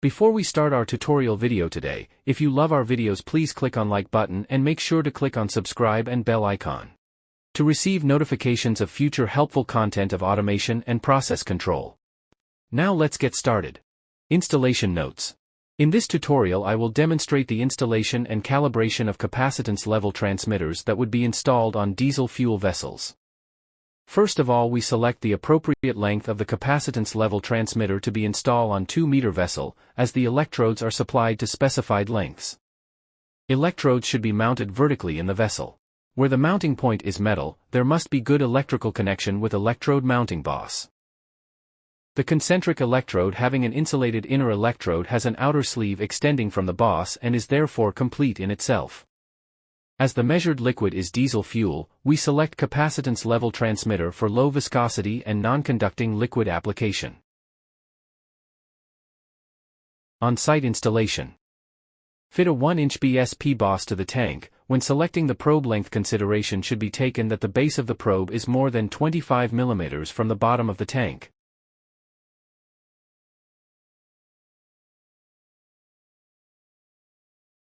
Before we start our tutorial video today, if you love our videos, please click on like button and make sure to click on subscribe and bell icon to receive notifications of future helpful content of automation and process control. Now let's get started. Installation notes. In this tutorial I will demonstrate the installation and calibration of capacitance level transmitters that would be installed on diesel fuel vessels. First of all, we select the appropriate length of the capacitance level transmitter to be installed on 2-meter vessel, as the electrodes are supplied to specified lengths. Electrodes should be mounted vertically in the vessel. Where the mounting point is metal, there must be good electrical connection with electrode mounting boss. The concentric electrode having an insulated inner electrode has an outer sleeve extending from the boss and is therefore complete in itself. As the measured liquid is diesel fuel, we select capacitance level transmitter for low viscosity and non-conducting liquid application. On-site installation. Fit a 1-inch BSP boss to the tank. When selecting the probe length, consideration should be taken that the base of the probe is more than 25 mm from the bottom of the tank.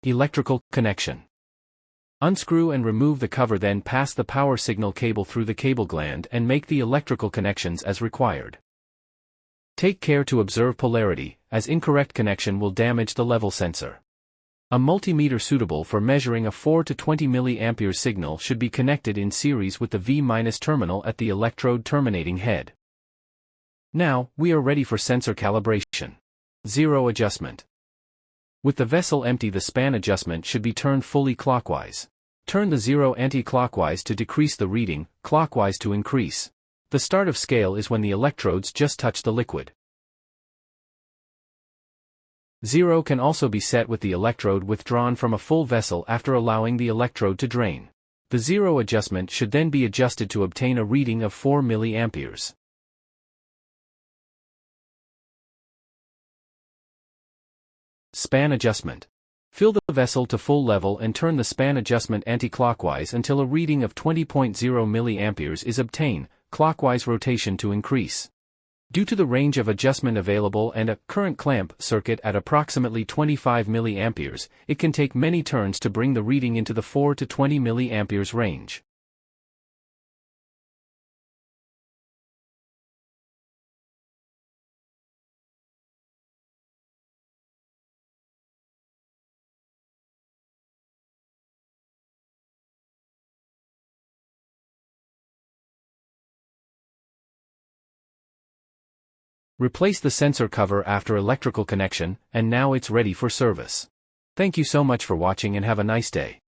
Electrical connection. Unscrew and remove the cover, then pass the power signal cable through the cable gland and make the electrical connections as required. Take care to observe polarity, as incorrect connection will damage the level sensor. A multimeter suitable for measuring a 4 to 20 mA signal should be connected in series with the V- terminal at the electrode terminating head. Now, we are ready for sensor calibration. Zero adjustment. With the vessel empty, the span adjustment should be turned fully clockwise. Turn the zero anti-clockwise to decrease the reading, clockwise to increase. The start of scale is when the electrodes just touch the liquid. Zero can also be set with the electrode withdrawn from a full vessel after allowing the electrode to drain. The zero adjustment should then be adjusted to obtain a reading of 4 mA. Span adjustment. Fill the vessel to full level and turn the span adjustment anti-clockwise until a reading of 20.0 mA is obtained, clockwise rotation to increase. Due to the range of adjustment available and a current clamp circuit at approximately 25 mA, it can take many turns to bring the reading into the 4 to 20 mA range. Replace the sensor cover after electrical connection, and now it's ready for service. Thank you so much for watching and have a nice day.